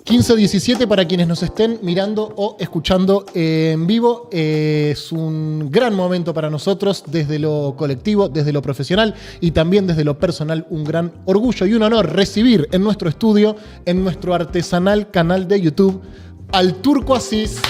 15:17 para quienes nos estén mirando o escuchando en vivo. Es un gran momento para nosotros desde lo colectivo, desde lo profesional y también desde lo personal. Un gran orgullo y un honor recibir en nuestro estudio, en nuestro artesanal canal de YouTube, al Turco Asís.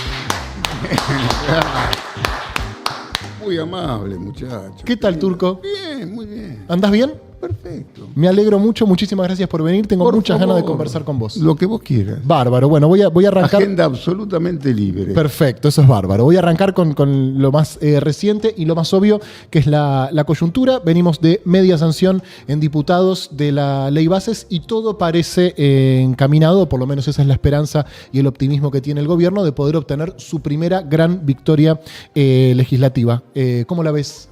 Muy amable, muchacho. ¿Qué tal, Turco? Bien, muy bien. ¿Andás bien? Perfecto. Me alegro mucho, muchísimas gracias por venir. Tengo Por muchas ganas de favor, conversar con vos. Lo que vos quieras. Bárbaro. Bueno, voy a arrancar. Agenda absolutamente libre. Perfecto, eso es bárbaro. Voy a arrancar con lo más reciente y lo más obvio, que es la coyuntura. Venimos de media sanción en diputados de la ley bases y todo parece encaminado, por lo menos esa es la esperanza y el optimismo que tiene el gobierno, de poder obtener su primera gran victoria legislativa. ¿Cómo la ves?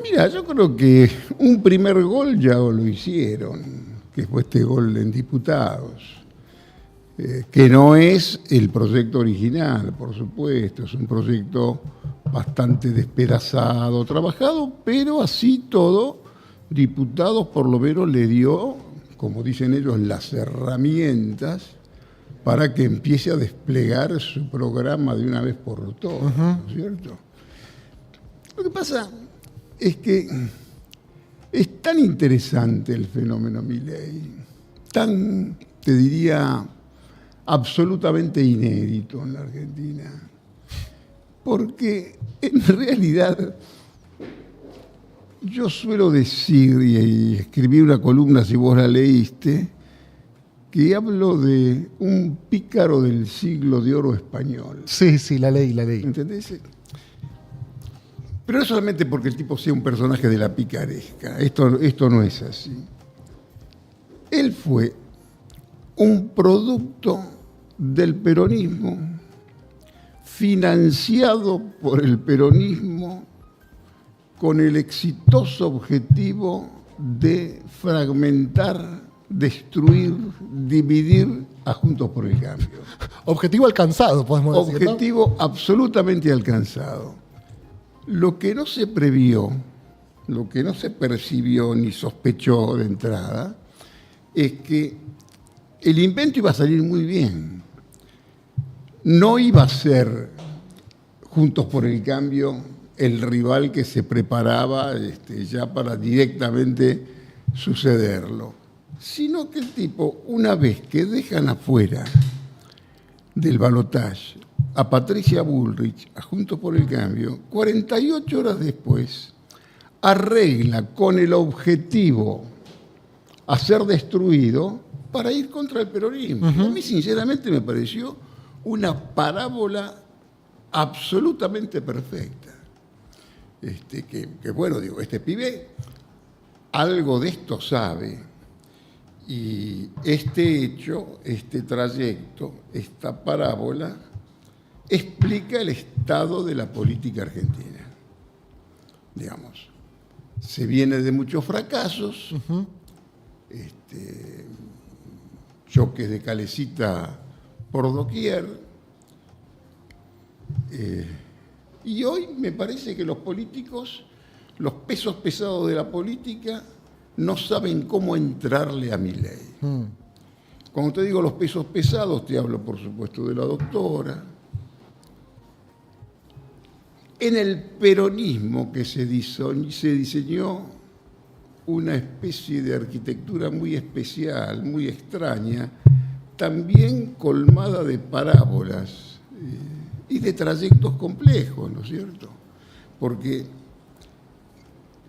Mira, yo creo que un primer gol ya lo hicieron, que fue este gol en diputados, que no es el proyecto original, por supuesto, es un proyecto bastante despedazado, trabajado, pero así todo, diputados por lo menos le dio, como dicen ellos, las herramientas para que empiece a desplegar su programa de una vez por todas, ¿no es cierto? Lo que pasa es que es tan interesante el fenómeno Milei, tan, te diría, absolutamente inédito en la Argentina, porque en realidad yo suelo decir, y escribí una columna, si vos la leíste, que hablo de un pícaro del siglo de oro español. Sí, la leí. ¿Entendés? Pero no solamente porque el tipo sea un personaje de la picaresca, esto no es así. Él fue un producto del peronismo, financiado por el peronismo, con el exitoso objetivo de fragmentar, destruir, dividir a Juntos por el Cambio. Objetivo alcanzado, podemos decir, ¿no? Objetivo absolutamente alcanzado. Lo que no se previó, lo que no se percibió ni sospechó de entrada, es que el invento iba a salir muy bien. No iba a ser Juntos por el Cambio el rival que se preparaba ya para directamente sucederlo, sino que el tipo, una vez que dejan afuera del balotaje a Patricia Bullrich, a Juntos por el Cambio, 48 horas después, arregla con el objetivo a ser destruido para ir contra el peronismo. A mí, sinceramente, me pareció una parábola absolutamente perfecta. Bueno, digo, este pibe algo de esto sabe, y este hecho, este trayecto, esta parábola, explica el estado de la política argentina. Digamos, se viene de muchos fracasos, choques de calecita por doquier, y hoy me parece que los políticos, los pesos pesados de la política, no saben cómo entrarle a Milei. Cuando te digo los pesos pesados, te hablo, por supuesto, de la doctora. En el peronismo que se diseñó una especie de arquitectura muy especial, muy extraña, también colmada de parábolas y de trayectos complejos, ¿no es cierto? Porque,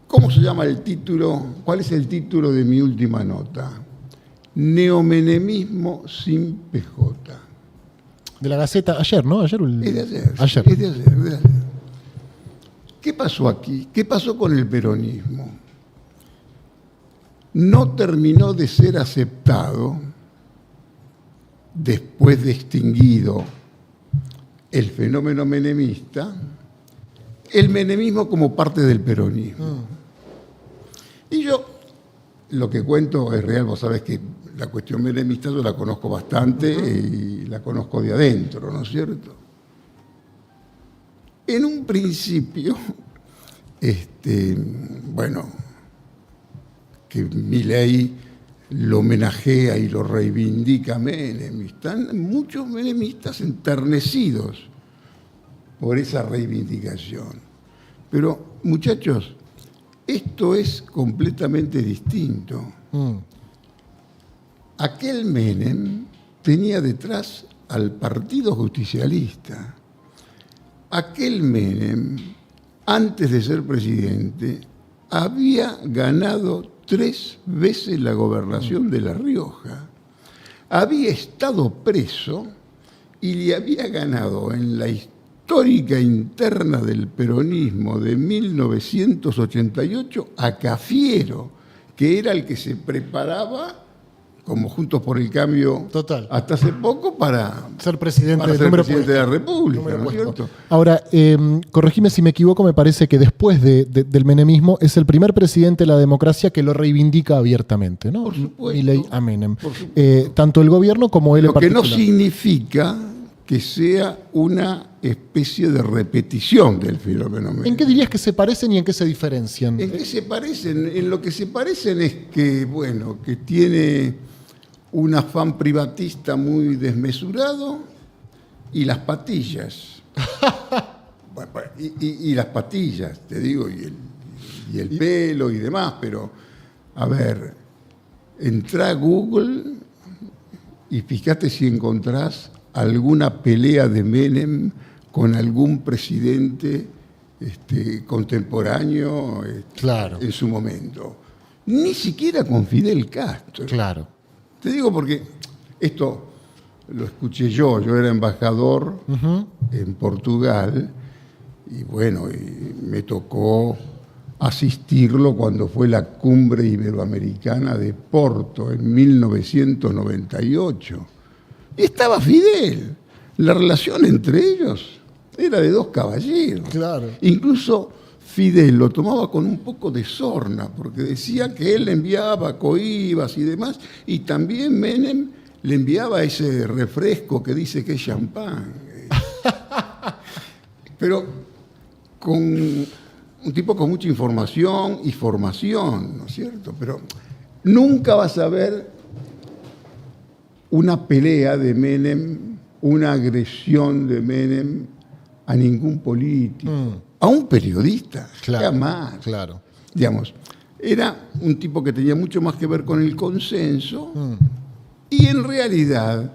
¿cómo se llama el título? ¿Cuál es el título de mi última nota? Neomenemismo sin PJ. De la Gaceta, ayer, ¿no? Es de ayer. Ayer. Es de ayer. ¿Qué pasó aquí? ¿Qué pasó con el peronismo? No terminó de ser aceptado, después de extinguido el fenómeno menemista, el menemismo como parte del peronismo. Y yo, lo que cuento es real, vos sabés que la cuestión menemista yo la conozco bastante y la conozco de adentro, ¿no es cierto? En un principio, bueno, que Milei lo homenajea y lo reivindica a Menem. Y están muchos menemistas enternecidos por esa reivindicación. Pero, muchachos, esto es completamente distinto. Aquel Menem tenía detrás al Partido Justicialista. Aquel Menem, antes de ser presidente, había ganado 3 veces la gobernación de La Rioja. Había estado preso y le había ganado en la histórica interna del peronismo de 1988 a Cafiero, que era el que se preparaba como Juntos por el Cambio. Total. Hasta hace poco para ser presidente, de la República, ¿no es cierto? Ahora, corregime si me equivoco, me parece que después del menemismo es el primer presidente de la democracia que lo reivindica abiertamente, ¿no? Por supuesto. Milei a Menem. Tanto el gobierno como él en particular. Lo que no significa que sea una especie de repetición del fenómeno Menem. ¿En qué dirías que se parecen y en qué se diferencian? ¿En qué se parecen? En lo que se parecen es que, bueno, que tiene un afán privatista muy desmesurado y las patillas. y las patillas, te digo, y el pelo y demás, pero, a ver, entrá a Google y fíjate si encontrás alguna pelea de Menem con algún presidente contemporáneo claro. En su momento. Ni siquiera con Fidel Castro. Claro. Te digo porque esto lo escuché yo era embajador en Portugal y bueno, y me tocó asistirlo cuando fue la cumbre iberoamericana de Porto en 1998. Y estaba Fidel. La relación entre ellos era de 2 caballeros. Claro. Incluso Fidel lo tomaba con un poco de sorna, porque decía que él le enviaba cohibas y demás, y también Menem le enviaba ese refresco que dice que es champán. Pero con un tipo con mucha información y formación, ¿no es cierto? Pero nunca vas a ver una pelea de Menem, una agresión de Menem a ningún político, a un periodista, claro, jamás. Claro. Digamos, era un tipo que tenía mucho más que ver con el consenso y en realidad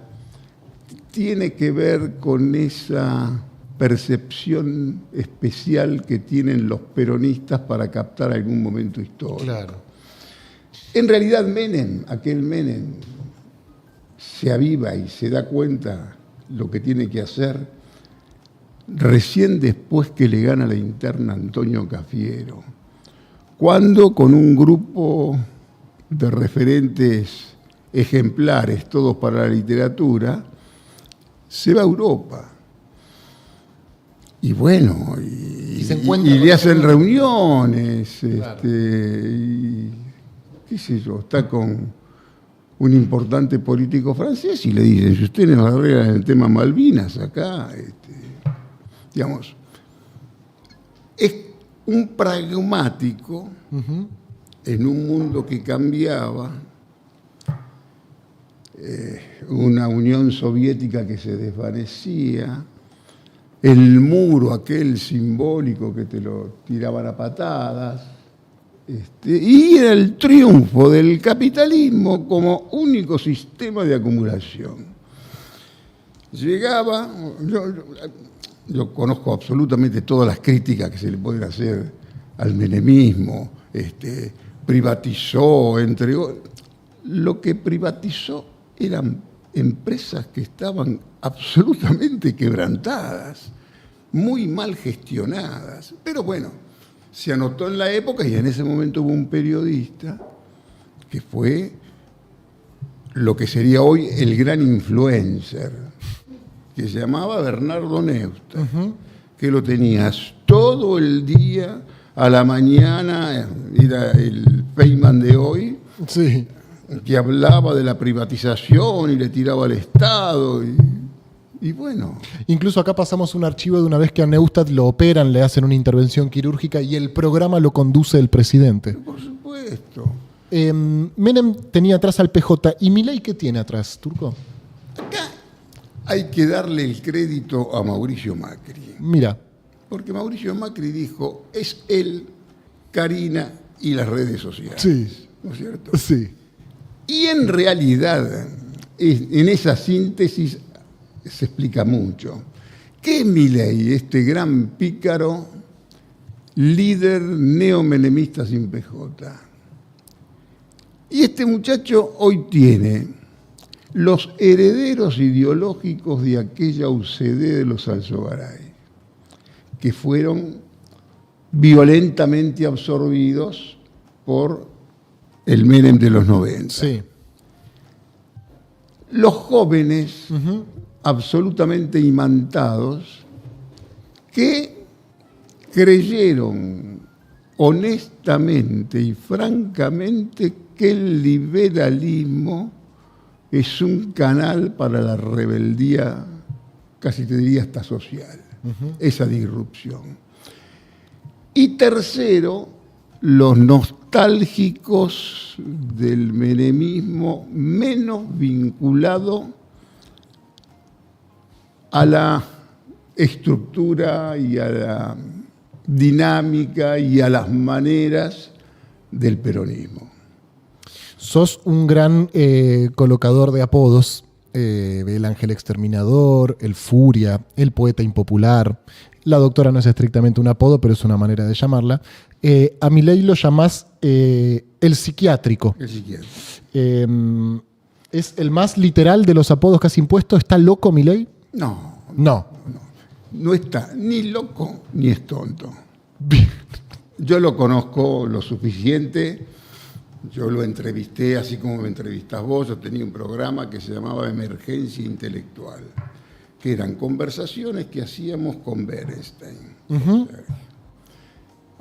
tiene que ver con esa percepción especial que tienen los peronistas para captar algún momento histórico. Claro. En realidad Menem, aquel Menem, se aviva y se da cuenta lo que tiene que hacer recién después que le gana la interna Antonio Cafiero, cuando con un grupo de referentes ejemplares, todos para la literatura, se va a Europa. Y bueno, y le hacen reuniones, claro. Y qué sé yo, está con un importante político francés y le dicen, si usted nos arregla el tema Malvinas acá, digamos, es un pragmático en un mundo que cambiaba, una Unión Soviética que se desvanecía, el muro aquel simbólico que te lo tiraban a patadas, y era el triunfo del capitalismo como único sistema de acumulación. Llegaba, yo conozco absolutamente todas las críticas que se le pueden hacer al menemismo, privatizó, entregó. Lo que privatizó eran empresas que estaban absolutamente quebrantadas, muy mal gestionadas, pero bueno, se anotó en la época y en ese momento hubo un periodista que fue lo que sería hoy el gran influencer, que se llamaba Bernardo Neustadt, que lo tenías todo el día, a la mañana, era el Feynman de hoy, sí, que hablaba de la privatización y le tiraba al Estado. Y bueno. Incluso acá pasamos un archivo de una vez que a Neustadt lo operan, le hacen una intervención quirúrgica y el programa lo conduce el presidente. Pero por supuesto. Menem tenía atrás al PJ. ¿Y Milei qué tiene atrás, Turco? Acá hay que darle el crédito a Mauricio Macri. Mira. Porque Mauricio Macri dijo, es él, Karina y las redes sociales. Sí. ¿No es cierto? Sí. Y en realidad, en esa síntesis se explica mucho. ¿Qué es Milei, este gran pícaro, líder neomenemista sin PJ? Y este muchacho hoy tiene los herederos ideológicos de aquella UCD de los Alzogaray, que fueron violentamente absorbidos por el Menem de los 90. Sí. Los jóvenes, absolutamente imantados, que creyeron honestamente y francamente que el liberalismo es un canal para la rebeldía, casi te diría hasta social, esa disrupción. Y tercero, los nostálgicos del menemismo menos vinculado a la estructura y a la dinámica y a las maneras del peronismo. Sos un gran colocador de apodos. El ángel exterminador, el furia, el poeta impopular. La doctora no es estrictamente un apodo, pero es una manera de llamarla. A Milei lo llamás el psiquiátrico. El psiquiátrico. ¿Es el más literal de los apodos que has impuesto? ¿Está loco Milei? No. No. No está ni loco ni es tonto. Bien. Yo lo conozco lo suficiente. Yo lo entrevisté, así como me entrevistas vos. Yo tenía un programa que se llamaba Emergencia Intelectual, que eran conversaciones que hacíamos con Bernstein.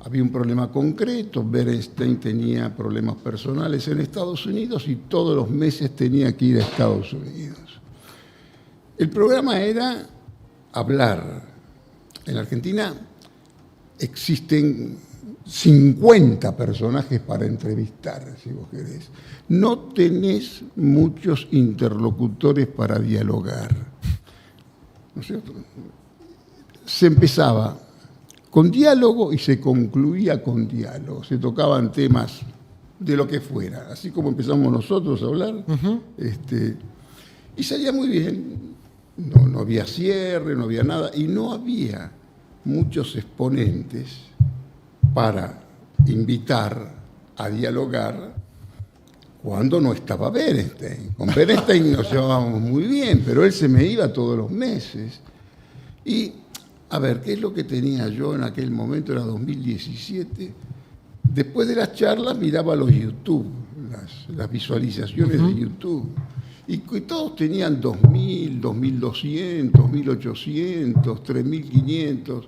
Había un problema concreto, Bernstein tenía problemas personales en Estados Unidos y todos los meses tenía que ir a Estados Unidos. El programa era hablar. En la Argentina existen 50 personajes para entrevistar, si vos querés. No tenés muchos interlocutores para dialogar. ¿No es cierto? Se empezaba con diálogo y se concluía con diálogo. Se tocaban temas de lo que fuera, así como empezamos nosotros a hablar. Y salía muy bien. No había cierre, no había nada, y no había muchos exponentes para invitar a dialogar cuando no estaba Bernstein. Con Bernstein nos llevábamos muy bien, pero él se me iba todos los meses. Y, a ver, ¿qué es lo que tenía yo en aquel momento? Era 2017. Después de las charlas miraba los YouTube, las visualizaciones de YouTube. Y todos tenían 2.000, 2.200, 1.800, 3.500.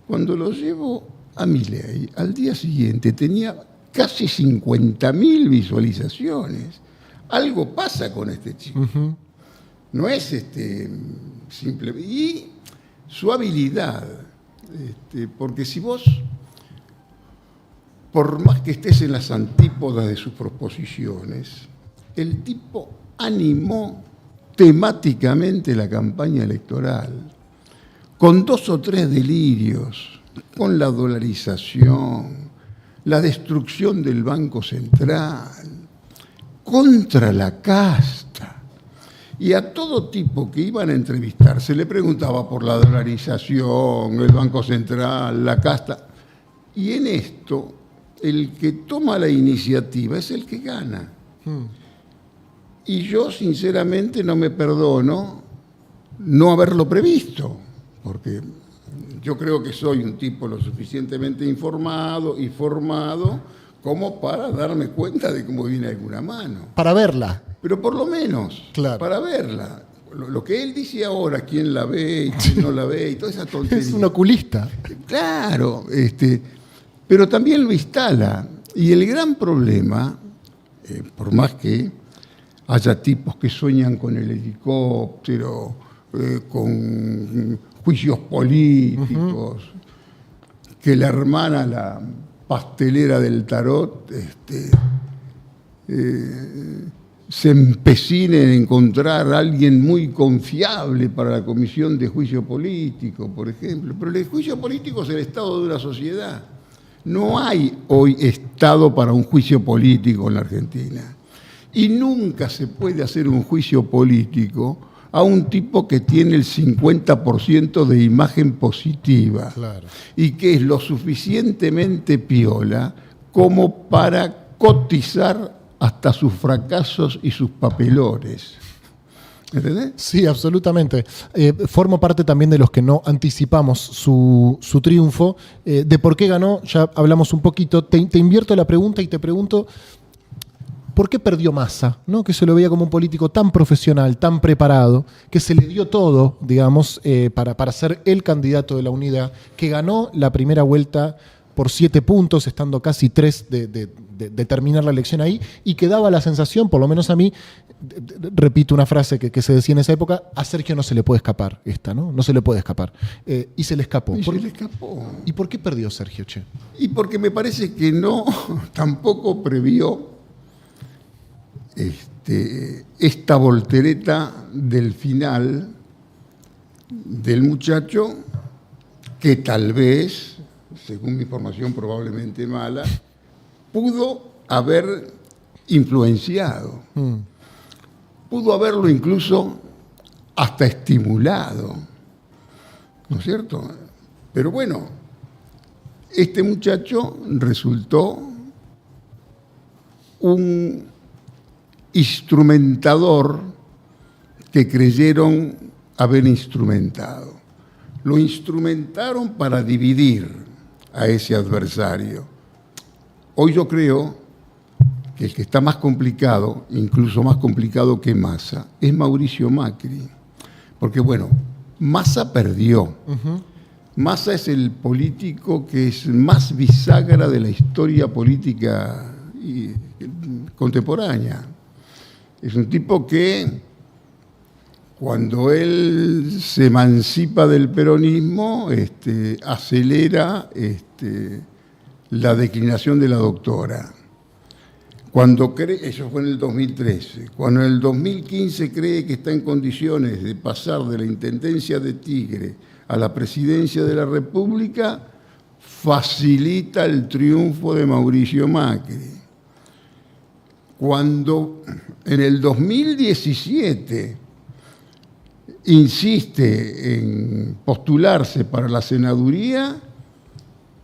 Cuando lo llevo a Milei, al día siguiente tenía casi 50.000 visualizaciones. Algo pasa con este chico. No es simple. Y su habilidad, porque si vos, por más que estés en las antípodas de sus proposiciones, el tipo animó temáticamente la campaña electoral, con 2 o 3 delirios, con la dolarización, la destrucción del Banco Central, contra la casta. Y a todo tipo que iban a entrevistar se le preguntaba por la dolarización, el Banco Central, la casta. Y en esto, el que toma la iniciativa es el que gana. Y yo, sinceramente, no me perdono no haberlo previsto, porque yo creo que soy un tipo lo suficientemente informado y formado como para darme cuenta de cómo viene alguna mano. Para verla. Pero por lo menos, claro, para verla. Lo que él dice ahora, quién la ve y quién no la ve y toda esa tontería. Es un oculista. Claro, pero también lo instala. Y el gran problema, por más que haya tipos que sueñan con el helicóptero, con juicios políticos, que la hermana, la pastelera del tarot, se empecine en encontrar a alguien muy confiable para la comisión de juicio político, por ejemplo. Pero el juicio político es el estado de una sociedad. No hay hoy estado para un juicio político en la Argentina. Y nunca se puede hacer un juicio político a un tipo que tiene el 50% de imagen positiva, Claro. y que es lo suficientemente piola como para cotizar hasta sus fracasos y sus papelones. ¿Entendés? Sí, absolutamente. Formo parte también de los que no anticipamos su triunfo. De por qué ganó, ya hablamos un poquito. Te invierto la pregunta y te pregunto, ¿por qué perdió Massa? ¿No? Que se lo veía como un político tan profesional, tan preparado, que se le dio todo, digamos, para ser el candidato de la unidad, que ganó la primera vuelta por 7 puntos, estando casi 3 de terminar la elección ahí, y que daba la sensación, por lo menos a mí, repito una frase que se decía en esa época, a Sergio no se le puede escapar esta, ¿no? No se le puede escapar. Y se le escapó. Y se le escapó. ¿Y por qué perdió Sergio, che? Y porque me parece que no, tampoco previó esta voltereta del final del muchacho, que tal vez, según mi información probablemente mala, pudo haber influenciado, pudo haberlo incluso hasta estimulado, ¿no es cierto? Pero bueno, este muchacho resultó un instrumentador que creyeron haber instrumentado. Lo instrumentaron para dividir a ese adversario. Hoy yo creo que el que está más complicado, incluso más complicado que Massa, es Mauricio Macri. Porque bueno, Massa perdió. Massa es el político que es más bisagra de la historia política contemporánea. Es un tipo que, cuando él se emancipa del peronismo, acelera la declinación de la doctora. Cuando eso fue en el 2013. Cuando en el 2015 cree que está en condiciones de pasar de la intendencia de Tigre a la presidencia de la República, facilita el triunfo de Mauricio Macri. Cuando en el 2017 insiste en postularse para la senaduría,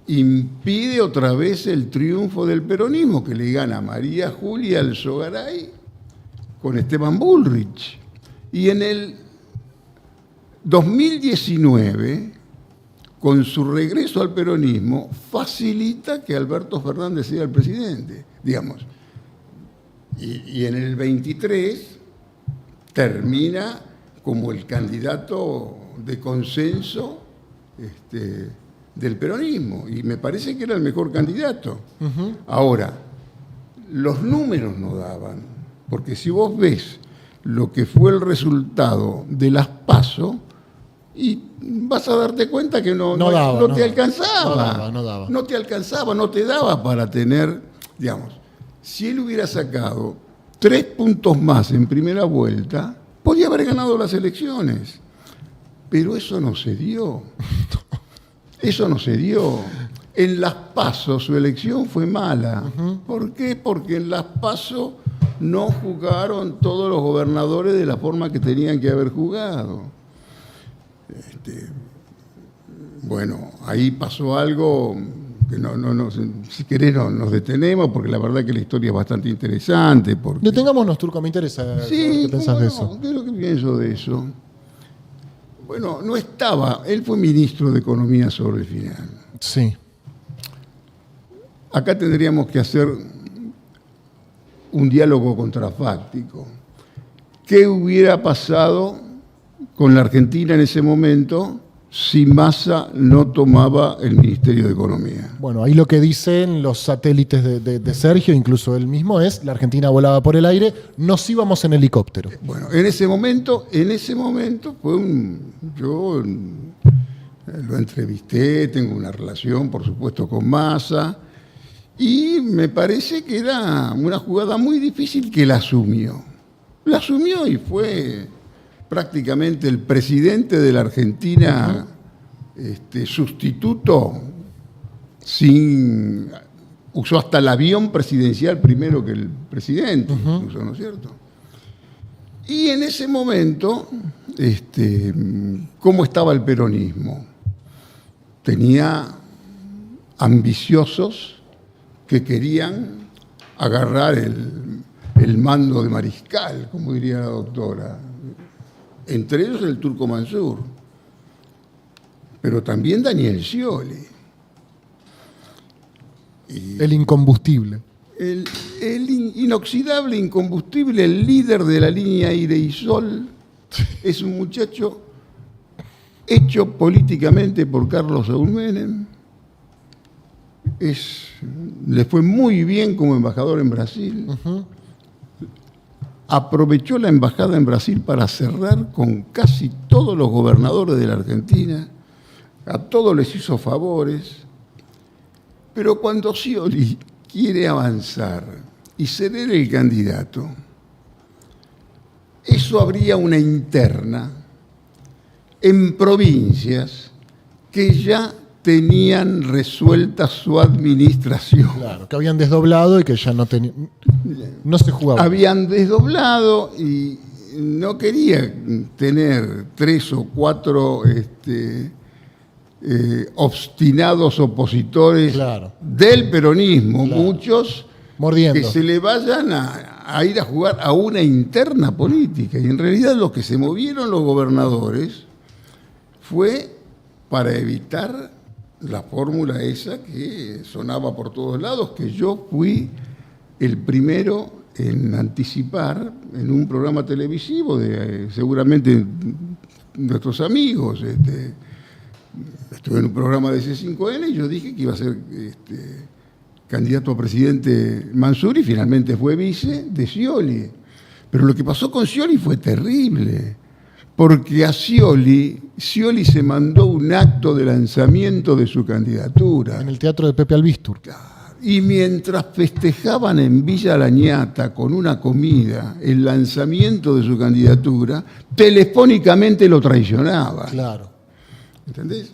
impide otra vez el triunfo del peronismo, que le gana María Julia Alzogaray con Esteban Bullrich. Y en el 2019, con su regreso al peronismo, facilita que Alberto Fernández sea el presidente, digamos. Y en el 23 termina como el candidato de consenso del peronismo, y me parece que era el mejor candidato. Ahora, los números no daban, porque si vos ves lo que fue el resultado de las PASO, y vas a darte cuenta que no te alcanzaba. No te alcanzaba, no te daba para tener, digamos, si él hubiera sacado 3 puntos más en primera vuelta, podía haber ganado las elecciones. Pero eso no se dio. Eso no se dio. En las PASO su elección fue mala. ¿Por qué? Porque en las PASO no jugaron todos los gobernadores de la forma que tenían que haber jugado. Bueno, ahí pasó algo que si querés nos detenemos, porque la verdad que la historia es bastante interesante. Detengámonos, Turco, me interesa. ¿Qué pensás de eso? ¿Qué es lo que pienso de eso? Bueno, no estaba, él fue ministro de Economía sobre el final. Sí. Acá tendríamos que hacer un diálogo contrafáctico. ¿Qué hubiera pasado con la Argentina en ese momento si Massa no tomaba el Ministerio de Economía? Bueno, ahí lo que dicen los satélites de Sergio, incluso él mismo, es la Argentina volaba por el aire, nos íbamos en helicóptero. Bueno, en ese momento fue yo lo entrevisté, tengo una relación, por supuesto, con Massa, Y me parece que era una jugada muy difícil que la asumió. La asumió y fue prácticamente el presidente de la Argentina, sustituto, usó hasta el avión presidencial primero que el presidente, incluso, ¿no es cierto? Y en ese momento, ¿cómo estaba el peronismo? Tenía ambiciosos que querían agarrar el mando de mariscal, como diría la doctora. Entre ellos el Turco Mansur, pero también Daniel Scioli. El incombustible. El inoxidable, incombustible, el líder de la línea Aire y Sol, es un muchacho hecho políticamente por Carlos Saúl Menem. Le fue muy bien como embajador en Brasil. Aprovechó la embajada en Brasil para cerrar con casi todos los gobernadores de la Argentina. A todos les hizo favores. Pero cuando Scioli quiere avanzar y ser él el candidato, eso habría una interna en provincias que ya tenían resuelta su administración. Claro, que habían desdoblado y que ya no tenían. No se jugaba. Habían desdoblado y no quería tener 3 o 4 obstinados opositores del peronismo, muchos mordiendo, que se le vayan a ir a jugar a una interna política. Y en realidad los que se movieron los gobernadores fue para evitar la fórmula esa que sonaba por todos lados, que yo fui el primero en anticipar en un programa televisivo de seguramente nuestros amigos. Estuve en un programa de C5N y yo dije que iba a ser candidato a presidente Mansur y finalmente fue vice de Scioli. Pero lo que pasó con Scioli fue terrible, porque a Scioli se mandó un acto de lanzamiento de su candidatura. En el teatro de Pepe Albistur. Y mientras festejaban en Villa Lañata con una comida el lanzamiento de su candidatura, telefónicamente lo traicionaba. Claro. ¿Entendés?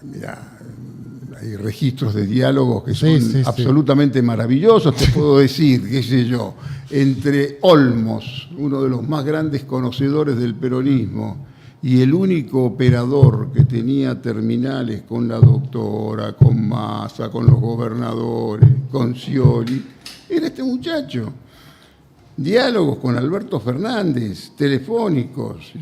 Mirá, hay registros de diálogos que son absolutamente maravillosos. Te puedo decir, qué sé yo, entre Olmos, uno de los más grandes conocedores del peronismo, y el único operador que tenía terminales con la doctora, con Massa, con los gobernadores, con Scioli, era este muchacho. Diálogos con Alberto Fernández, telefónicos.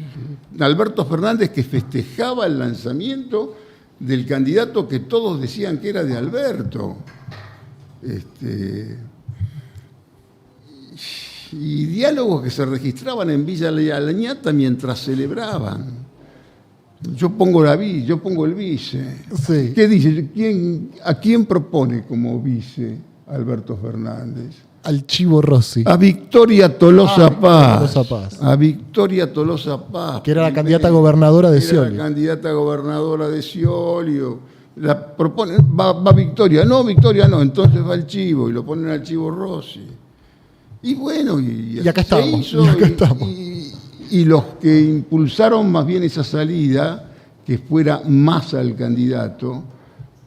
Alberto Fernández que festejaba el lanzamiento del candidato que todos decían que era de Alberto. Y diálogos que se registraban en Villa Lañata mientras celebraban. Yo pongo el vice. Sí. ¿Qué dice? ¿A quién propone como vice Alberto Fernández? Al Chivo Rossi. A Victoria Tolosa Paz. A Victoria Tolosa Paz. Que era la candidata gobernadora de Scioli. La candidata gobernadora de Scioli. La proponen, va Victoria. No, Victoria no. Entonces va el Chivo y lo ponen al Chivo Rossi. Y bueno, y acá estamos. Y los que impulsaron más bien esa salida, que fuera Massa el candidato,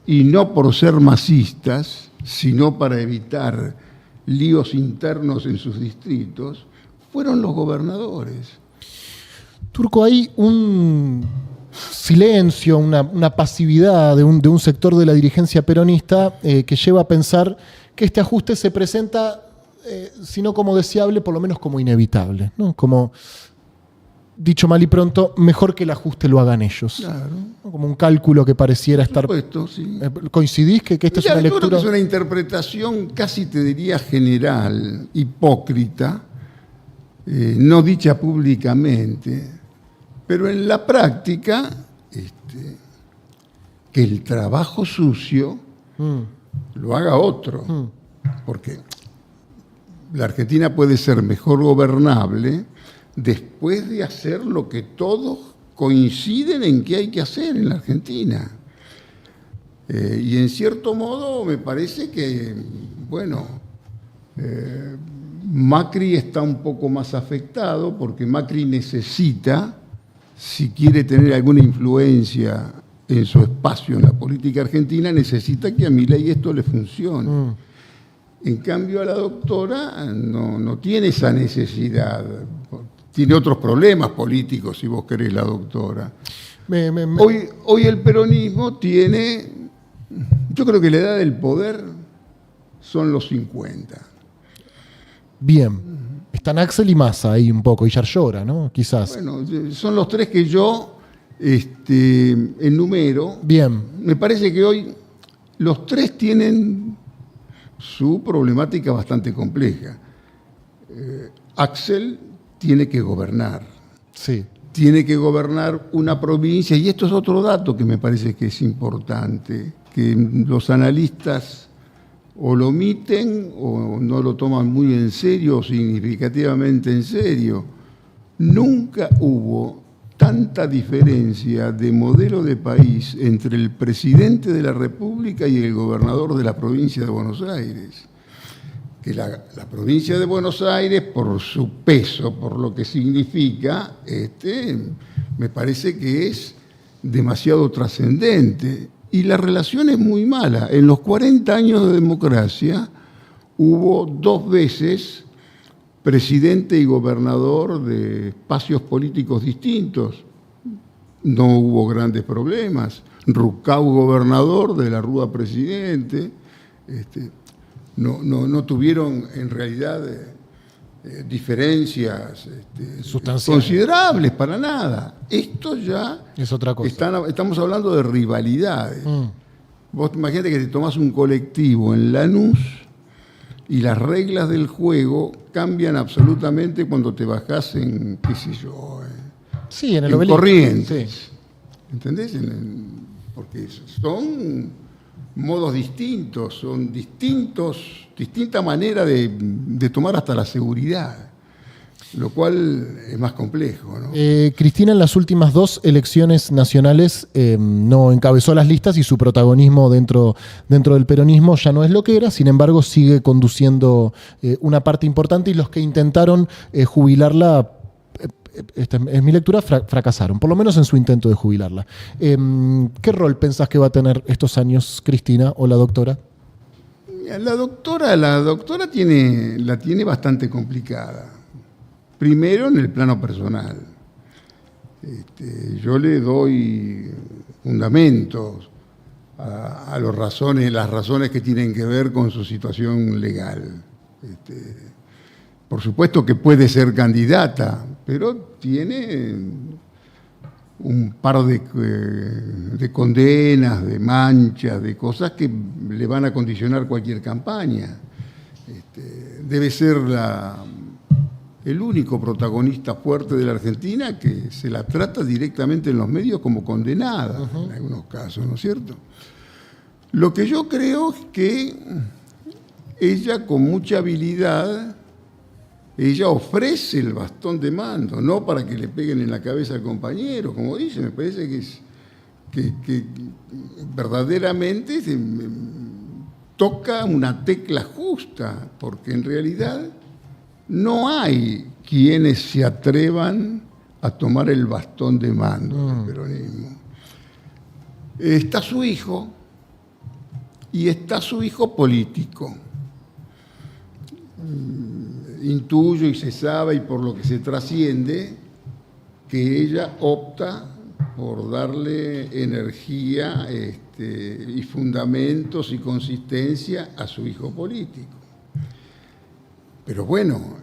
y no por ser masistas, sino para evitar líos internos en sus distritos, fueron los gobernadores. Turco, hay un silencio, una pasividad de un sector de la dirigencia peronista que lleva a pensar que este ajuste se presenta, si no como deseable, por lo menos como inevitable, ¿no? Como, dicho mal y pronto, mejor que el ajuste lo hagan ellos. Claro. ¿No? Como un cálculo que pareciera estar... Sí. ¿Coincidís que esta es una lectura? Creo que es una interpretación casi te diría general, hipócrita, no dicha públicamente, pero en la práctica, que el trabajo sucio lo haga otro. Porque la Argentina puede ser mejor gobernable después de hacer lo que todos coinciden en que hay que hacer en la Argentina. Y en cierto modo me parece que, bueno, Macri está un poco más afectado porque Macri necesita, si quiere tener alguna influencia en su espacio en la política argentina, necesita que a Milei esto le funcione. En cambio, a la doctora no tiene esa necesidad. Tiene otros problemas políticos, si vos querés, la doctora. Hoy el peronismo tiene, yo creo que la edad del poder son los 50. Bien. Están Axel y Massa ahí un poco, y Yarlora, ¿no? Quizás. Bueno, son los tres que yo enumero. Bien. Me parece que hoy los tres tienen su problemática bastante compleja. Axel tiene que gobernar. Sí. Tiene que gobernar una provincia, y esto es otro dato que me parece que es importante, que los analistas o lo omiten o no lo toman muy en serio o significativamente en serio. Nunca hubo tanta diferencia de modelo de país entre el presidente de la República y el gobernador de la provincia de Buenos Aires. Que la provincia de Buenos Aires, por su peso, por lo que significa, me parece que es demasiado trascendente. Y la relación es muy mala. En los 40 años de democracia hubo 2 veces presidente y gobernador de espacios políticos distintos. No hubo grandes problemas. Ruccau, gobernador, de la Rúa, presidente. No tuvieron en realidad diferencias considerables para nada. Esto ya es otra cosa. Estamos hablando de rivalidades. Vos imagínate que te tomás un colectivo en Lanús y las reglas del juego cambian absolutamente cuando te bajás en, qué sé yo, sí, en el en Corrientes. Sí. ¿Entendés? Porque son modos distintos, son distinta manera de tomar hasta la seguridad, lo cual es más complejo, ¿no? Cristina en las últimas 2 elecciones nacionales no encabezó las listas y su protagonismo dentro del peronismo ya no es lo que era, sin embargo sigue conduciendo una parte importante, y los que intentaron jubilarla, esta es mi lectura, fracasaron, por lo menos en su intento de jubilarla. ¿Qué rol pensás que va a tener estos años Cristina o la doctora? La doctora la tiene bastante complicada. Primero en el plano personal. Yo le doy fundamentos a las razones que tienen que ver con su situación legal. Por supuesto que puede ser candidata, pero tiene un par de condenas, de manchas, de cosas que le van a condicionar cualquier campaña. Debe ser el único protagonista fuerte de la Argentina que se la trata directamente en los medios como condenada, en algunos casos, ¿no es cierto? Lo que yo creo es que ella, con mucha habilidad, ella ofrece el bastón de mando, no para que le peguen en la cabeza al compañero, como dice, me parece que verdaderamente toca una tecla justa, porque en realidad no hay quienes se atrevan a tomar el bastón de mando del peronismo. Está su hijo y está su hijo político. Intuyo y se sabe, y por lo que se trasciende, que ella opta por darle energía y fundamentos y consistencia a su hijo político. Pero bueno,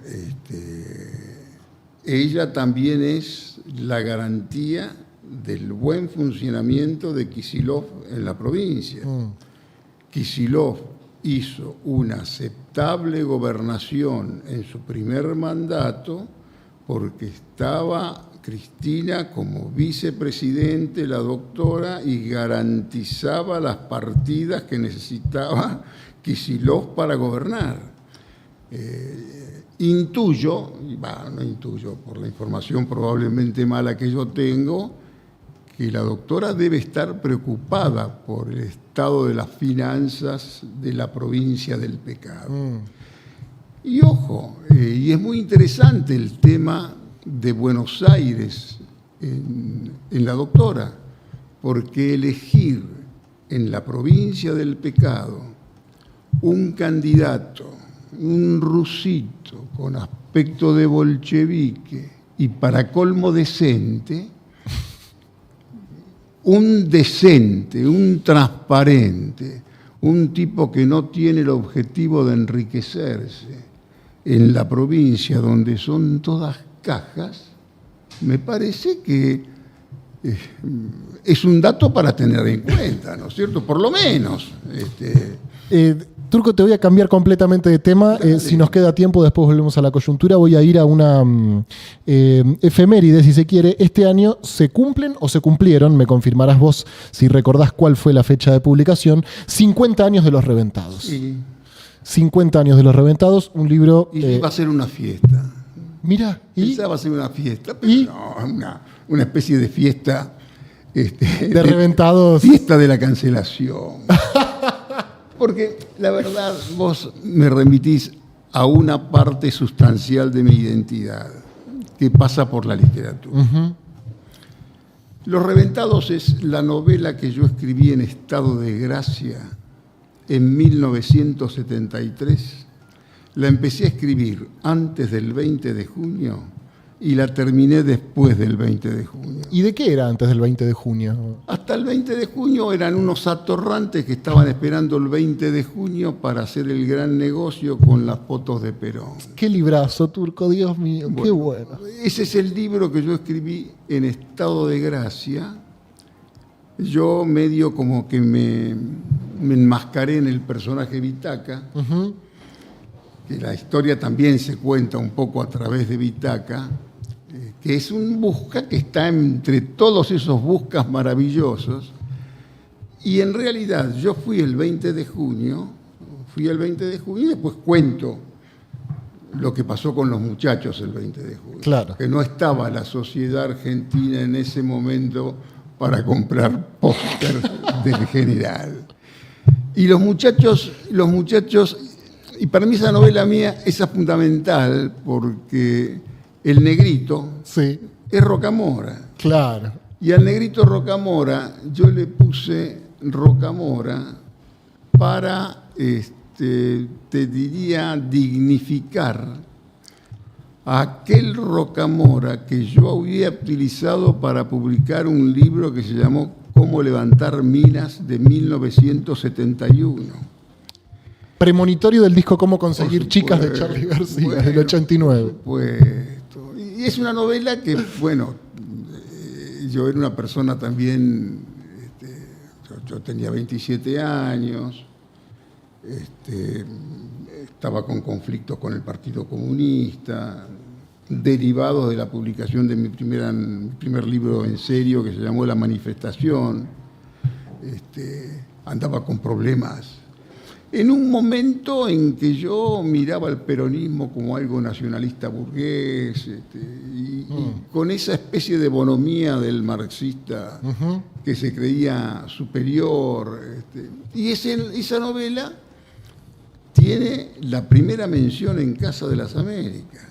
ella también es la garantía del buen funcionamiento de Kicillof en la provincia. Kicillof hizo una aceptable gobernación en su primer mandato porque estaba Cristina como vicepresidente, la doctora, y garantizaba las partidas que necesitaba Kicillof para gobernar. Intuyo, no intuyo, por la información probablemente mala que yo tengo, que la doctora debe estar preocupada por el estado de las finanzas de la provincia del pecado. Y ojo, y es muy interesante el tema de Buenos Aires en la doctora, porque elegir en la provincia del pecado un candidato, un rusito con aspecto de bolchevique y para colmo decente, un decente, un transparente, un tipo que no tiene el objetivo de enriquecerse en la provincia donde son todas cajas, me parece que es un dato para tener en cuenta, ¿no es cierto? Por lo menos. Turco, te voy a cambiar completamente de tema. Si nos queda tiempo, después volvemos a la coyuntura. Voy a ir a una efeméride, si se quiere. Este año se cumplen o se cumplieron, me confirmarás vos si recordás cuál fue la fecha de publicación, 50 años de Los Reventados. Sí. 50 años de Los Reventados, un libro... Y va a ser una fiesta. Mira, ¿y? Esa va a ser una fiesta, pero no, una especie de fiesta... de Reventados. Fiesta de la cancelación. Porque la verdad, vos me remitís a una parte sustancial de mi identidad, que pasa por la literatura. Uh-huh. Los Reventados es la novela que yo escribí en estado de gracia en 1973. La empecé a escribir antes del 20 de junio y la terminé después del 20 de junio. ¿Y de qué era antes del 20 de junio? Hasta el 20 de junio eran unos atorrantes que estaban esperando el 20 de junio para hacer el gran negocio con las fotos de Perón. Qué librazo, Turco, Dios mío, qué bueno. Ese es el libro que yo escribí en estado de gracia. Yo medio como que me enmascaré en el personaje Vitaca, Uh-huh. que la historia también se cuenta un poco a través de Vitaca, que es un busca que está entre todos esos buscas maravillosos. Y en realidad yo fui el 20 de junio y después cuento lo que pasó con los muchachos el 20 de junio. Claro. Que no estaba la sociedad argentina en ese momento para comprar póster del general. Y los muchachos, y para mí esa novela mía es fundamental porque el negrito Sí, es Rocamora. claro. Y al negrito Rocamora yo le puse Rocamora para, te diría, dignificar a aquel Rocamora que yo había utilizado para publicar un libro que se llamó Cómo levantar minas de 1971. Premonitorio del disco Cómo conseguir chicas de Charly García, del 89. Por supuesto. Y es una novela que, bueno, yo era una persona también, yo tenía 27 años, estaba con conflictos con el Partido Comunista, derivados de la publicación de mi primer libro en serio que se llamó La Manifestación, andaba con problemas. En un momento en que yo miraba al peronismo como algo nacionalista burgués, y con esa especie de bonomía del marxista Uh-huh. que se creía superior. Y esa novela tiene la primera mención en Casa de las Américas.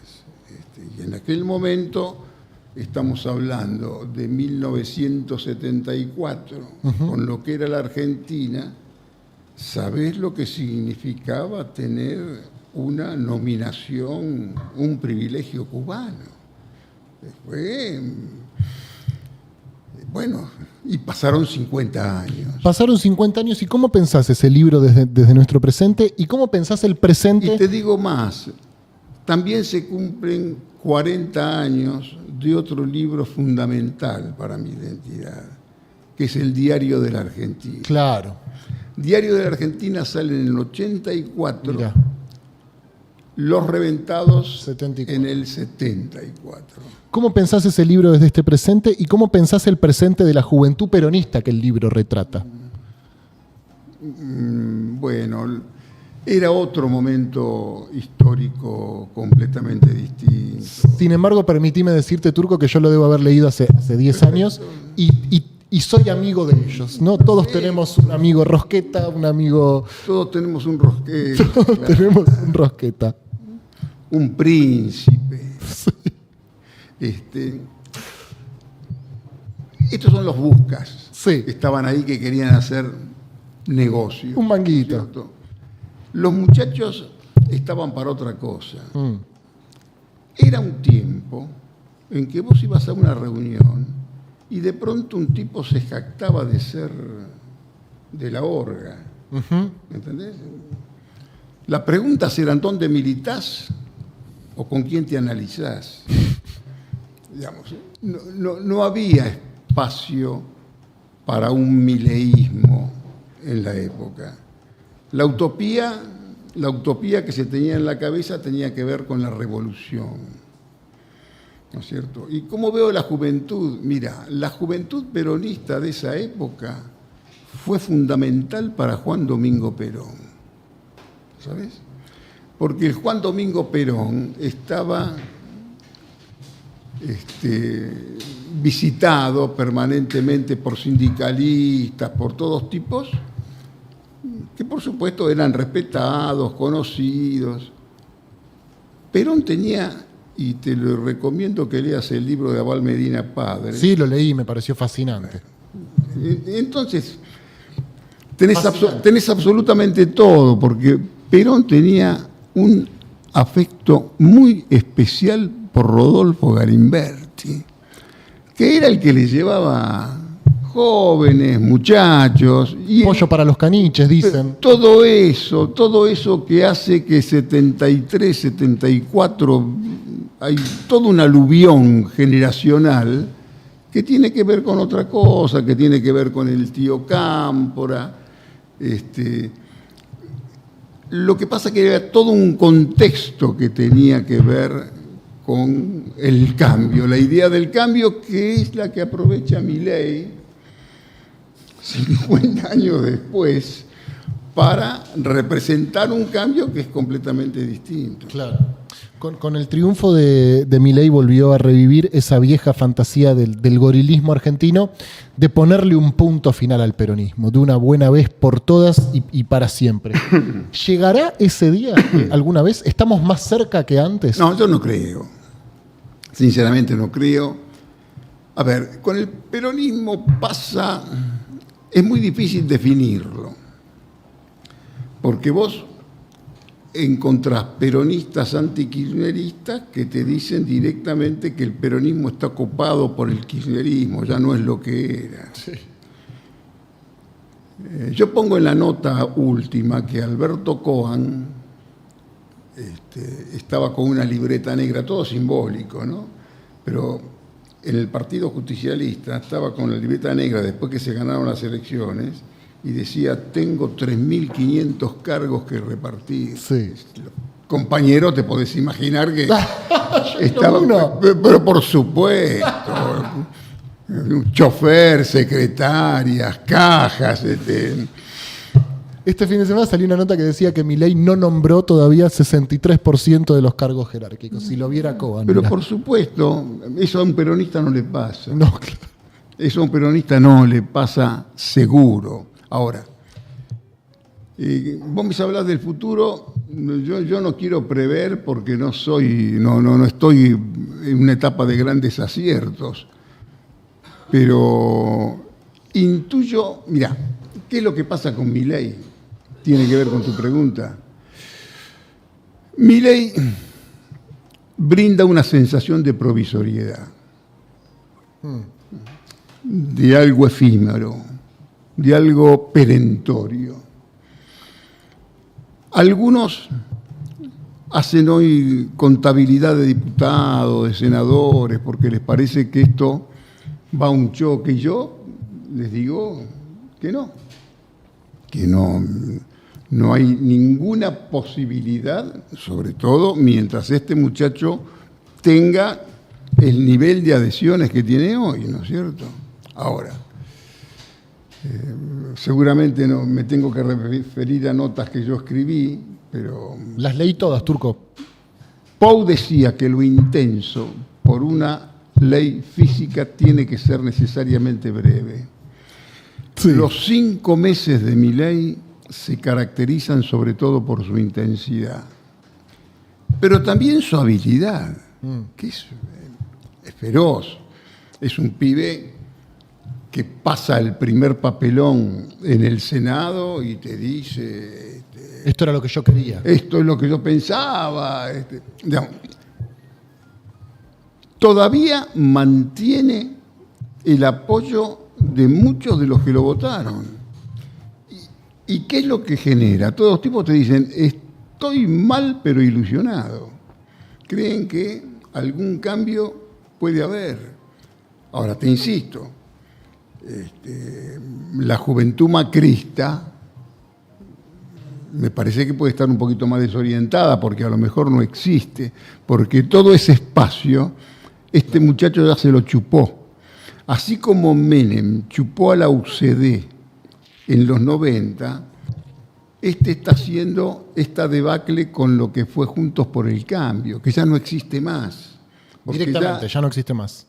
Y en aquel momento estamos hablando de 1974, Uh-huh. con lo que era la Argentina. ¿Sabés lo que significaba tener una nominación, un privilegio cubano? Bueno, y pasaron 50 años. Pasaron 50 años, ¿y cómo pensás ese libro desde nuestro presente? ¿Y cómo pensás el presente? Y te digo más, también se cumplen 40 años de otro libro fundamental para mi identidad, que es el Diario de la Argentina. Claro. Diario de la Argentina sale en el 84, Mirá. Los Reventados 74. en el 74. ¿Cómo pensás ese libro desde este presente y cómo pensás el presente de la juventud peronista que el libro retrata? Bueno, era otro momento histórico completamente distinto. Sin embargo, permitime decirte, Turco, que yo lo debo haber leído hace 10 años y y soy amigo de ellos, ¿no? Todos tenemos un amigo Rosqueta, un amigo... Todos tenemos un Rosqueta. Todos tenemos un Rosqueta. Un príncipe. Sí. Estos son los buscas. Sí. Que estaban ahí, que querían hacer negocio. Un manguito. ¿Cierto? Los muchachos estaban para otra cosa. Era un tiempo en que vos ibas a una reunión y de pronto un tipo se jactaba de ser de la orga. ¿Entendés? Las preguntas eran: ¿dónde militás o con quién te analizás? Digamos, no había espacio para un mileísmo en la época. La utopía que se tenía en la cabeza tenía que ver con la revolución, ¿no es cierto? ¿Y cómo veo la juventud? Mira, la juventud peronista de esa época fue fundamental para Juan Domingo Perón, ¿sabes? Porque el Juan Domingo Perón estaba visitado permanentemente por sindicalistas, por todos tipos, que por supuesto eran respetados, conocidos. Perón tenía, y te lo recomiendo que leas el libro de Abal Medina Padre. Sí, lo leí, me pareció fascinante. Entonces, tenés absolutamente todo, porque Perón tenía un afecto muy especial por Rodolfo Galimberti, que era el que le llevaba jóvenes, muchachos. Y pollo para los caniches, dicen. Todo eso que hace que 73, 74, hay todo un aluvión generacional que tiene que ver con otra cosa, que tiene que ver con el tío Cámpora. Lo que pasa que era todo un contexto que tenía que ver con el cambio, la idea del cambio, que es la que aprovecha Milei 50 años después para representar un cambio que es completamente distinto. Claro. Con el triunfo de Milei volvió a revivir esa vieja fantasía del gorilismo argentino de ponerle un punto final al peronismo, de una buena vez por todas y para siempre. ¿Llegará ese día alguna vez? ¿Estamos más cerca que antes? No, yo no creo. Sinceramente no creo. A ver, con el peronismo pasa... Es muy difícil definirlo, porque vos encontrás peronistas antikirchneristas que te dicen directamente que el peronismo está copado por el kirchnerismo, ya no es lo que era. Sí. Yo pongo en la nota última que Alberto Cohen estaba con una libreta negra, todo simbólico, ¿no? Pero en el Partido Justicialista estaba con la libreta negra después que se ganaron las elecciones y decía: tengo 3.500 cargos que repartir. Sí. Compañero, te podés imaginar que estaba... Pero por supuesto, un chofer, secretarias, cajas... Este fin de semana salió una nota que decía que Milei no nombró todavía 63% de los cargos jerárquicos. Si lo viera Cohen. Pero por supuesto, eso a un peronista no le pasa. No, claro. Eso a un peronista no le pasa seguro. Ahora, vos me hablás del futuro, yo no quiero prever porque no estoy en una etapa de grandes aciertos. Pero intuyo, mirá, ¿qué es lo que pasa con Milei? Tiene que ver con tu pregunta. Milei brinda una sensación de provisoriedad, de algo efímero, de algo perentorio. Algunos hacen hoy contabilidad de diputados, de senadores, porque les parece que esto va a un choque, y yo les digo que no hay ninguna posibilidad, sobre todo mientras este muchacho tenga el nivel de adhesiones que tiene hoy, ¿no es cierto? Ahora, seguramente no me tengo que referir a notas que yo escribí, pero... Las leí todas, Turco. Pou decía que lo intenso por una ley física tiene que ser necesariamente breve. Sí. Los 5 meses de Milei se caracterizan sobre todo por su intensidad, pero también su habilidad, que es feroz. Es un pibe que pasa el primer papelón en el Senado y te dice... Esto era lo que yo quería. Esto es lo que yo pensaba. Digamos, todavía mantiene el apoyo de muchos de los que lo votaron. ¿Y qué es lo que genera? Todos los tipos te dicen, estoy mal pero ilusionado. Creen que algún cambio puede haber. Ahora, te insisto, la juventud macrista me parece que puede estar un poquito más desorientada porque a lo mejor no existe, porque todo ese espacio, este muchacho ya se lo chupó. Así como Menem chupó a la UCD en los 90, está haciendo esta debacle con lo que fue Juntos por el Cambio, que ya no existe más. Directamente, ya no existe más.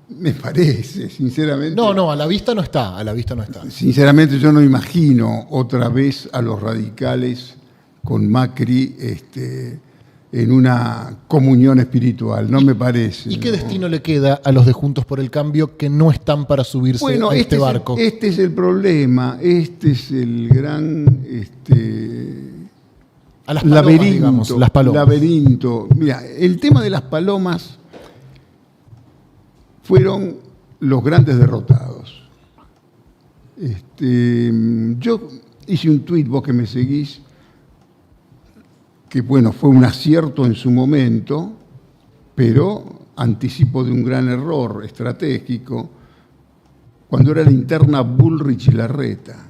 Me parece, sinceramente. No, a la vista no está, Sinceramente yo no imagino otra vez a los radicales con Macri en una comunión espiritual, no me parece. ¿Y qué destino le queda a los de Juntos por el Cambio que no están para subirse a este barco? Este es el problema, este es el gran a las palomas, digamos, las palomas. laberinto. Mira, el tema de las palomas fueron los grandes derrotados. Yo hice un tuit, vos que me seguís, que bueno, fue un acierto en su momento, pero anticipo de un gran error estratégico, cuando era la interna Bullrich y Larreta.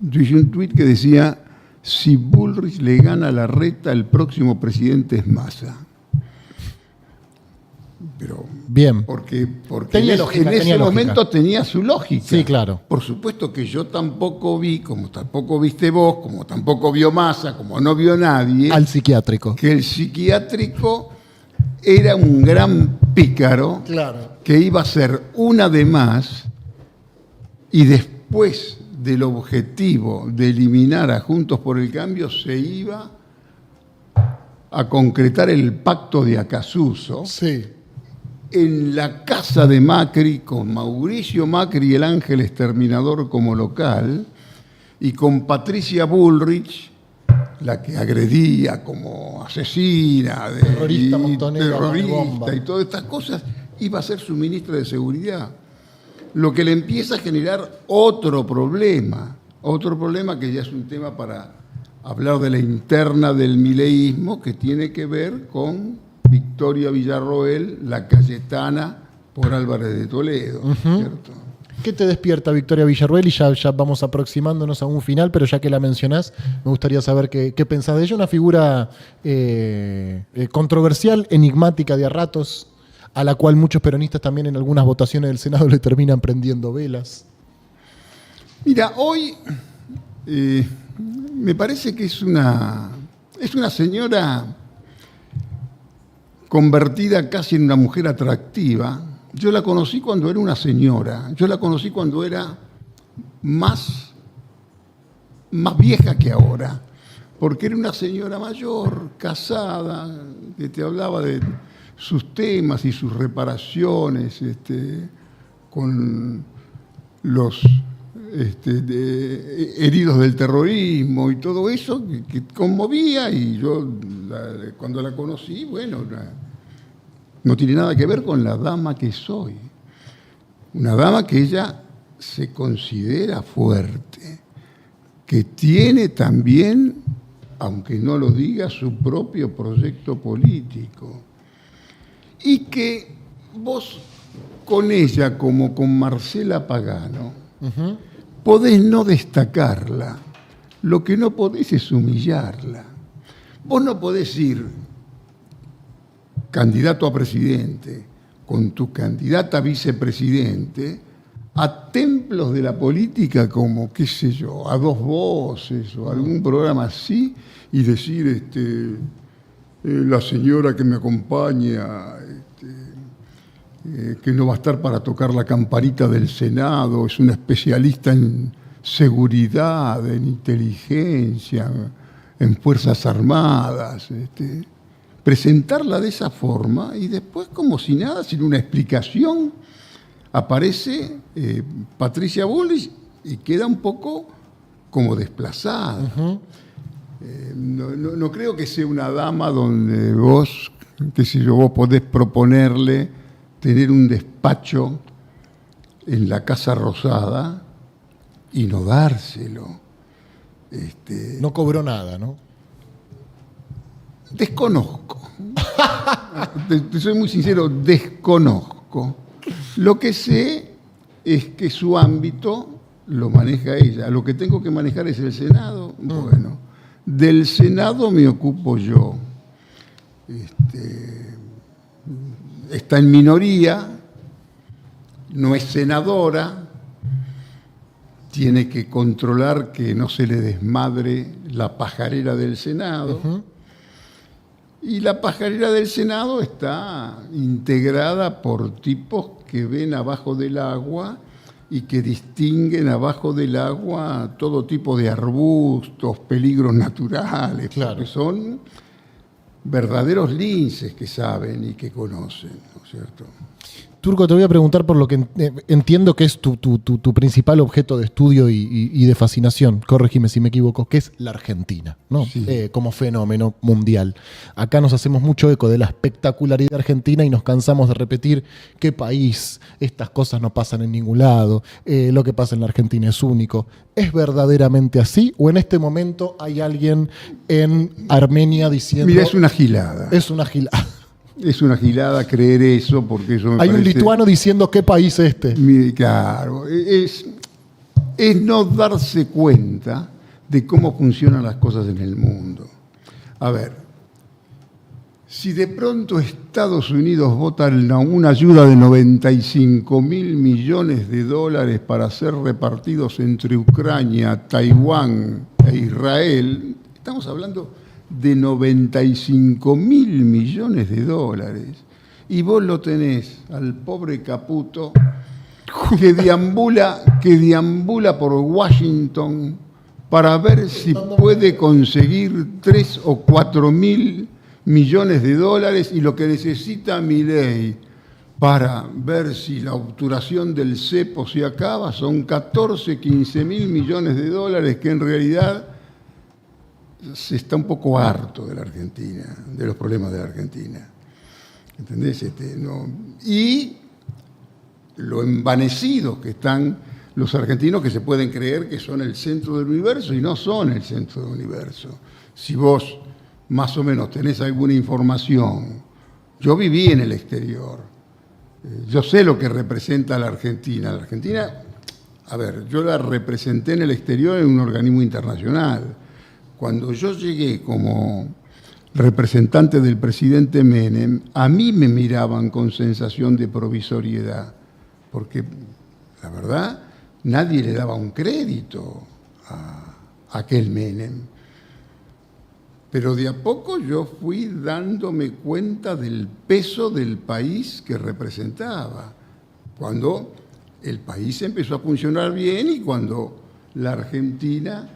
Yo hice un tuit que decía, si Bullrich le gana a Larreta, el próximo presidente es Massa. Pero bien, porque tenía en lógica, ese momento tenía su lógica. Sí, claro. Por supuesto que yo tampoco vi, como tampoco viste vos, como tampoco vio Massa, como no vio nadie, al psiquiátrico. que el psiquiátrico era un gran pícaro, Claro. que iba a ser una de más y después del objetivo de eliminar a Juntos por el Cambio se iba a concretar el pacto de Acasuso. Sí. En la casa de Macri, con Mauricio Macri, el ángel exterminador como local, y con Patricia Bullrich, la que agredía como asesina, terrorista, montonera, terrorista y todas estas cosas, iba a ser su ministra de Seguridad. Lo que le empieza a generar otro problema que ya es un tema para hablar de la interna del mileísmo, que tiene que ver con Victoria Villarroel, la Cayetana por Álvarez de Toledo, ¿cierto? ¿Qué te despierta Victoria Villarroel? Y ya vamos aproximándonos a un final, pero ya que la mencionás, me gustaría saber qué pensás de ella. Una figura controversial, enigmática de a ratos, a la cual muchos peronistas también en algunas votaciones del Senado le terminan prendiendo velas. Mira, hoy me parece que es una señora convertida casi en una mujer atractiva. Yo la conocí cuando era una señora, yo la conocí cuando era más vieja que ahora, porque era una señora mayor, casada, que te hablaba de sus temas y sus reparaciones con los heridos del terrorismo y todo eso, que conmovía, y yo cuando la conocí, bueno, no tiene nada que ver con la dama que soy. Una dama que ella se considera fuerte, que tiene también, aunque no lo diga, su propio proyecto político. Y que vos con ella, como con Marcela Pagano, podés no destacarla. Lo que no podés es humillarla. Vos no podés ir candidato a presidente con tu candidata a vicepresidente a templos de la política como, qué sé yo, A Dos Voces o algún programa así, y decir, la señora que me acompaña que no va a estar para tocar la campanita del Senado, es una especialista en seguridad, en inteligencia, en Fuerzas Armadas. Presentarla de esa forma y después, como si nada, sin una explicación, aparece Patricia Bullrich y queda un poco como desplazada. Uh-huh. No creo que sea una dama donde vos, qué sé yo, vos podés proponerle tener un despacho en la Casa Rosada y no dárselo. No cobró nada, ¿no? Desconozco. Te soy muy sincero, desconozco. Lo que sé es que su ámbito lo maneja ella. Lo que tengo que manejar es el Senado. Bueno, del Senado me ocupo yo. Está en minoría, no es senadora, tiene que controlar que no se le desmadre la pajarera del Senado. Uh-huh. Y la pajarera del Senado está integrada por tipos que ven abajo del agua y que distinguen abajo del agua todo tipo de arbustos, peligros naturales, claro, porque son verdaderos linces que saben y que conocen, ¿no es cierto? Turco, te voy a preguntar por lo que entiendo que es tu principal objeto de estudio y de fascinación, corregime si me equivoco, que es la Argentina, ¿no? Sí. Como fenómeno mundial. Acá nos hacemos mucho eco de la espectacularidad argentina y nos cansamos de repetir qué país, estas cosas no pasan en ningún lado, lo que pasa en la Argentina es único. ¿Es verdaderamente así o en este momento hay alguien en Armenia diciendo... Mira, es una gilada. Es una gilada. Es una gilada creer eso, porque eso me Hay parece... un lituano diciendo qué país es este. Claro, es no darse cuenta de cómo funcionan las cosas en el mundo. A ver, si de pronto Estados Unidos vota una ayuda de 95.000 millones de dólares para ser repartidos entre Ucrania, Taiwán e Israel, estamos hablando de 95.000 millones de dólares. Y vos lo tenés al pobre Caputo que deambula por Washington para ver si puede conseguir 3 o 4.000 millones de dólares y lo que necesita Milei para ver si la obturación del cepo se acaba son 14, 15.000 millones de dólares que en realidad se está un poco harto de la Argentina, de los problemas de la Argentina. ¿Entendés? ¿No? Y lo envanecidos que están los argentinos que se pueden creer que son el centro del universo y no son el centro del universo. Si vos más o menos tenés alguna información, yo viví en el exterior, yo sé lo que representa la Argentina. La Argentina, a ver, yo la representé en el exterior en un organismo internacional. Cuando yo llegué como representante del presidente Menem, a mí me miraban con sensación de provisoriedad, porque la verdad nadie le daba un crédito a aquel Menem. Pero de a poco yo fui dándome cuenta del peso del país que representaba, cuando el país empezó a funcionar bien y cuando la Argentina,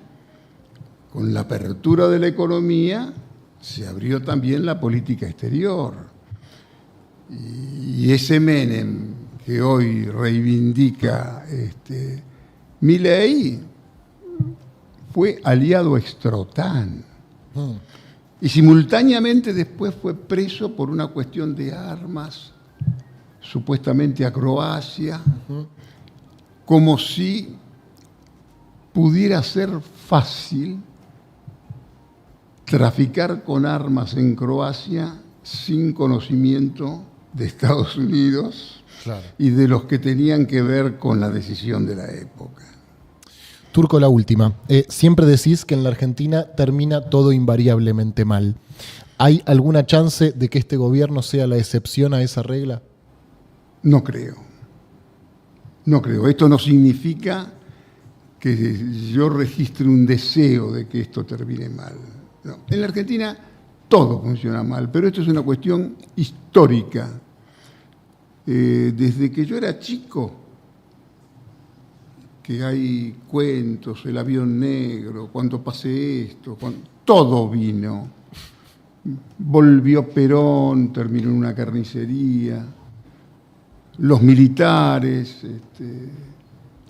con la apertura de la economía, se abrió también la política exterior. Y ese Menem que hoy reivindica Milei fue aliado a Extrotán. Y simultáneamente después fue preso por una cuestión de armas, supuestamente a Croacia, como si pudiera ser fácil traficar con armas en Croacia sin conocimiento de Estados Unidos, claro, y de los que tenían que ver con la decisión de la época. Turco, la última. Siempre decís que en la Argentina termina todo invariablemente mal. ¿Hay alguna chance de que este gobierno sea la excepción a esa regla? No creo. No creo. Esto no significa que yo registre un deseo de que esto termine mal. No. En la Argentina todo funciona mal, pero esto es una cuestión histórica. Desde que yo era chico, que hay cuentos, el avión negro, cuando pasé esto, todo vino. Volvió Perón, terminó en una carnicería, los militares,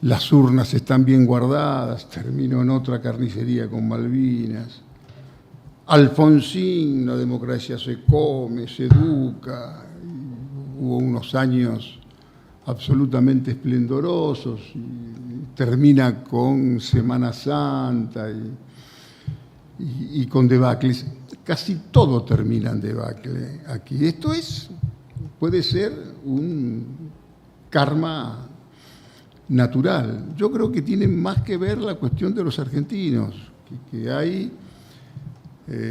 las urnas están bien guardadas, terminó en otra carnicería con Malvinas. Alfonsín, la democracia se come, se educa. Hubo unos años absolutamente esplendorosos y termina con Semana Santa y con debacles. Casi todo termina en debacle aquí. Esto puede ser un karma natural. Yo creo que tiene más que ver la cuestión de los argentinos, que hay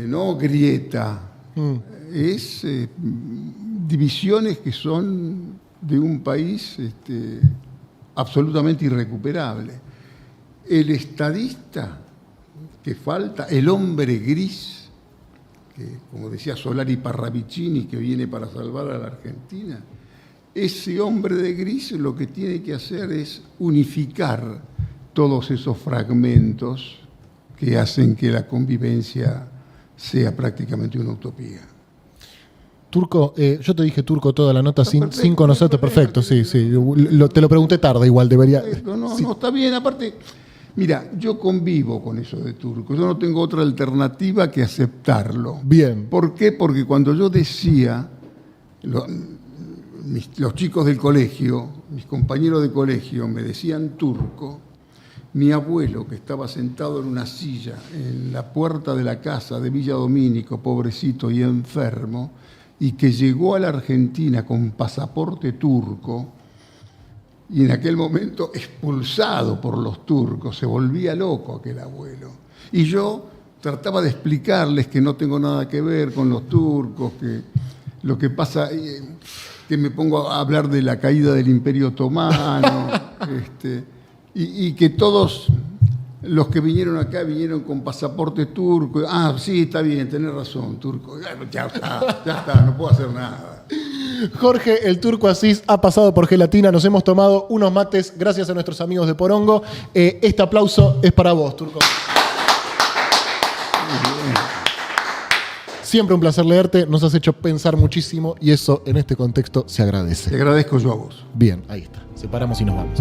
no grieta, es divisiones que son de un país absolutamente irrecuperable. El estadista que falta, el hombre gris, que como decía Solari Parravicini, que viene para salvar a la Argentina, ese hombre de gris lo que tiene que hacer es unificar todos esos fragmentos que hacen que la convivencia sea prácticamente una utopía. Turco, yo te dije turco toda la nota sin conocerte, perfecto, sí. Te lo pregunté tarde, igual debería. No, sí. No, está bien, aparte, mira, yo convivo con eso de turco, yo no tengo otra alternativa que aceptarlo. Bien. ¿Por qué? Porque cuando yo decía, los chicos del colegio, mis compañeros de colegio me decían turco, mi abuelo, que estaba sentado en una silla en la puerta de la casa de Villa Domínico, pobrecito y enfermo, y que llegó a la Argentina con pasaporte turco, y en aquel momento expulsado por los turcos, se volvía loco aquel abuelo. Y yo trataba de explicarles que no tengo nada que ver con los turcos, que lo que pasa, que me pongo a hablar de la caída del Imperio Otomano, y que todos los que vinieron acá vinieron con pasaporte turco. Ah, sí, está bien, tenés razón, turco. Ya está, no puedo hacer nada. Jorge, el Turco Asís, ha pasado por Gelatina, nos hemos tomado unos mates gracias a nuestros amigos de Porongo. Este aplauso es para vos, Turco. Siempre un placer leerte, nos has hecho pensar muchísimo y eso en este contexto se agradece. Te agradezco yo a vos. Bien, ahí está. Separamos y nos vamos.